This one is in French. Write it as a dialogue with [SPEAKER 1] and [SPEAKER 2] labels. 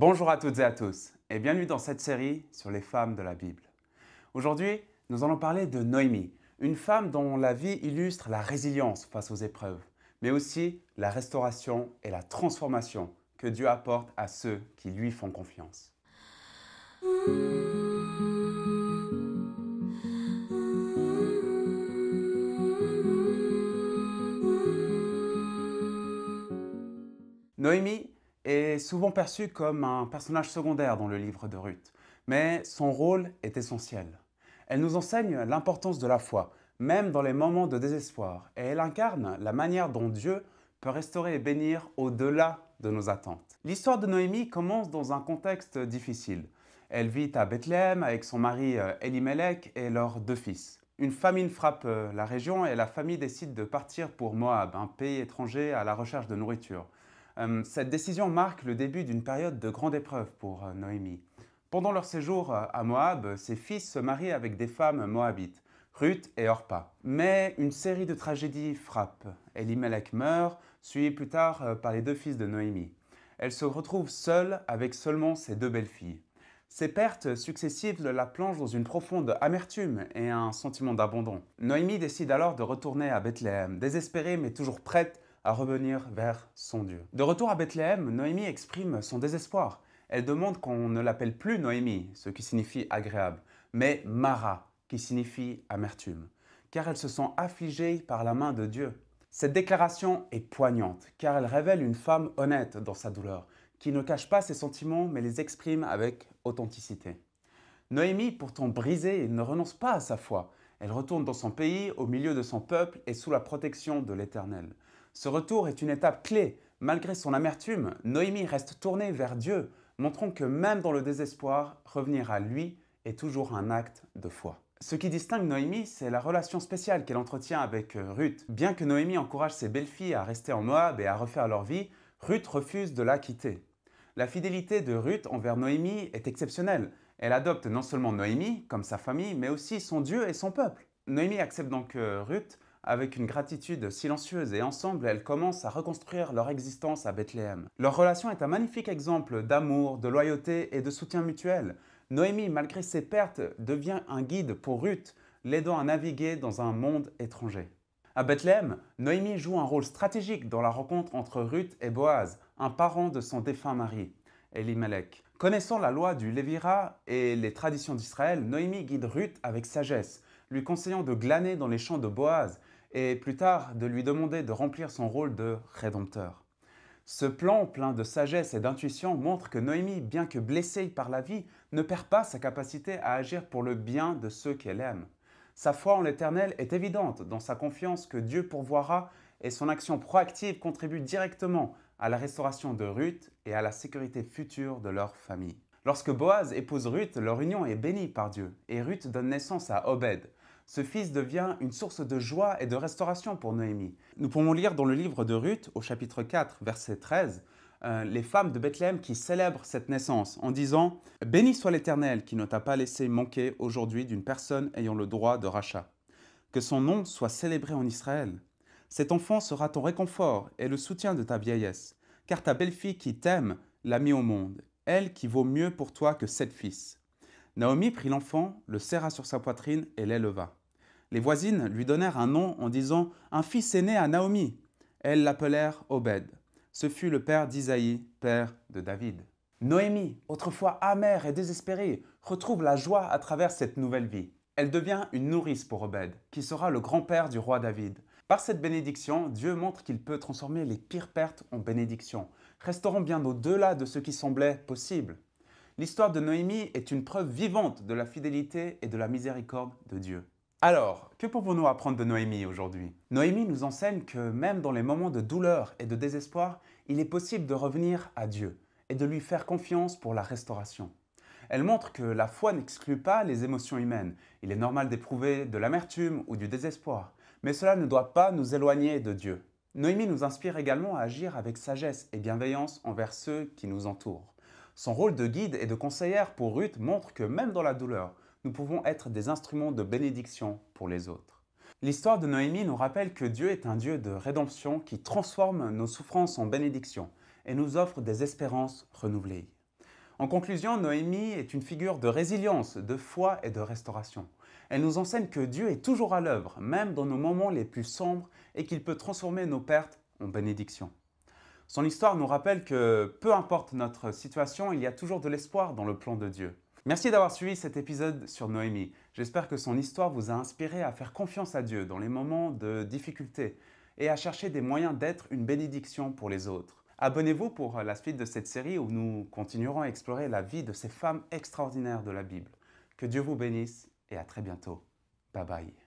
[SPEAKER 1] Bonjour à toutes et à tous et bienvenue dans cette série sur les femmes de la Bible. Aujourd'hui, nous allons parler de Noémie, une femme dont la vie illustre la résilience face aux épreuves, mais aussi la restauration et la transformation que Dieu apporte à ceux qui lui font confiance. Noémie est souvent perçue comme un personnage secondaire dans le livre de Ruth, mais son rôle est essentiel. Elle nous enseigne l'importance de la foi, même dans les moments de désespoir, et elle incarne la manière dont Dieu peut restaurer et bénir au-delà de nos attentes. L'histoire de Noémie commence dans un contexte difficile. Elle vit à Bethléem avec son mari Elimelech et leurs 2 fils. Une famine frappe la région et la famille décide de partir pour Moab, un pays étranger à la recherche de nourriture. Cette décision marque le début d'une période de grande épreuve pour Noémie. Pendant leur séjour à Moab, ses fils se marient avec des femmes moabites, Ruth et Orpa. Mais une série de tragédies frappe. Elimelech meurt, suivi plus tard par les 2 fils de Noémie. Elle se retrouve seule avec seulement ses 2 belles-filles. Ces pertes successives la plongent dans une profonde amertume et un sentiment d'abandon. Noémie décide alors de retourner à Bethléem, désespérée mais toujours prête à revenir vers son Dieu. De retour à Bethléem, Noémie exprime son désespoir. Elle demande qu'on ne l'appelle plus Noémie, ce qui signifie agréable, mais Mara, qui signifie amertume, car elle se sent affligée par la main de Dieu. Cette déclaration est poignante, car elle révèle une femme honnête dans sa douleur, qui ne cache pas ses sentiments mais les exprime avec authenticité. Noémie, pourtant brisée, ne renonce pas à sa foi. Elle retourne dans son pays, au milieu de son peuple et sous la protection de l'Éternel. Ce retour est une étape clé. Malgré son amertume, Noémie reste tournée vers Dieu, montrant que même dans le désespoir, revenir à lui est toujours un acte de foi. Ce qui distingue Noémie, c'est la relation spéciale qu'elle entretient avec Ruth. Bien que Noémie encourage ses belles-filles à rester en Moab et à refaire leur vie, Ruth refuse de la quitter. La fidélité de Ruth envers Noémie est exceptionnelle. Elle adopte non seulement Noémie comme sa famille, mais aussi son Dieu et son peuple. Noémie accepte donc Ruth avec une gratitude silencieuse et ensemble, elles commencent à reconstruire leur existence à Bethléem. Leur relation est un magnifique exemple d'amour, de loyauté et de soutien mutuel. Noémie, malgré ses pertes, devient un guide pour Ruth, l'aidant à naviguer dans un monde étranger. À Bethléem, Noémie joue un rôle stratégique dans la rencontre entre Ruth et Boaz, un parent de son défunt mari, Elimelech. Connaissant la loi du Lévira et les traditions d'Israël, Noémie guide Ruth avec sagesse, lui conseillant de glaner dans les champs de Boaz et plus tard de lui demander de remplir son rôle de rédempteur. Ce plan plein de sagesse et d'intuition montre que Noémie, bien que blessée par la vie, ne perd pas sa capacité à agir pour le bien de ceux qu'elle aime. Sa foi en l'Éternel est évidente dans sa confiance que Dieu pourvoira et son action proactive contribue directement à la restauration de Ruth et à la sécurité future de leur famille. Lorsque Boaz épouse Ruth, leur union est bénie par Dieu et Ruth donne naissance à Obed. Ce fils devient une source de joie et de restauration pour Noémie. Nous pouvons lire dans le livre de Ruth, au chapitre 4, verset 13, les femmes de Bethléem qui célèbrent cette naissance en disant « Béni soit l'Éternel qui ne t'a pas laissé manquer aujourd'hui d'une personne ayant le droit de rachat. Que son nom soit célébré en Israël. Cet enfant sera ton réconfort et le soutien de ta vieillesse, car ta belle-fille qui t'aime l'a mis au monde, elle qui vaut mieux pour toi que 7 fils. » Naomi prit l'enfant, le serra sur sa poitrine et l'éleva. Les voisines lui donnèrent un nom en disant « Un fils est né à Naomi ». Elles l'appelèrent Obed. Ce fut le père d'Isaïe, père de David. Noémie, autrefois amère et désespérée, retrouve la joie à travers cette nouvelle vie. Elle devient une nourrice pour Obed, qui sera le grand-père du roi David. Par cette bénédiction, Dieu montre qu'il peut transformer les pires pertes en bénédictions, restaurant bien au-delà de ce qui semblait possible. L'histoire de Noémie est une preuve vivante de la fidélité et de la miséricorde de Dieu. Alors, que pouvons-nous apprendre de Noémie aujourd'hui? Noémie nous enseigne que même dans les moments de douleur et de désespoir, il est possible de revenir à Dieu et de lui faire confiance pour la restauration. Elle montre que la foi n'exclut pas les émotions humaines. Il est normal d'éprouver de l'amertume ou du désespoir, mais cela ne doit pas nous éloigner de Dieu. Noémie nous inspire également à agir avec sagesse et bienveillance envers ceux qui nous entourent. Son rôle de guide et de conseillère pour Ruth montre que même dans la douleur, nous pouvons être des instruments de bénédiction pour les autres. L'histoire de Noémie nous rappelle que Dieu est un Dieu de rédemption qui transforme nos souffrances en bénédictions et nous offre des espérances renouvelées. En conclusion, Noémie est une figure de résilience, de foi et de restauration. Elle nous enseigne que Dieu est toujours à l'œuvre, même dans nos moments les plus sombres, et qu'il peut transformer nos pertes en bénédictions. Son histoire nous rappelle que peu importe notre situation, il y a toujours de l'espoir dans le plan de Dieu. Merci d'avoir suivi cet épisode sur Noémie. J'espère que son histoire vous a inspiré à faire confiance à Dieu dans les moments de difficulté et à chercher des moyens d'être une bénédiction pour les autres. Abonnez-vous pour la suite de cette série où nous continuerons à explorer la vie de ces femmes extraordinaires de la Bible. Que Dieu vous bénisse et à très bientôt. Bye bye.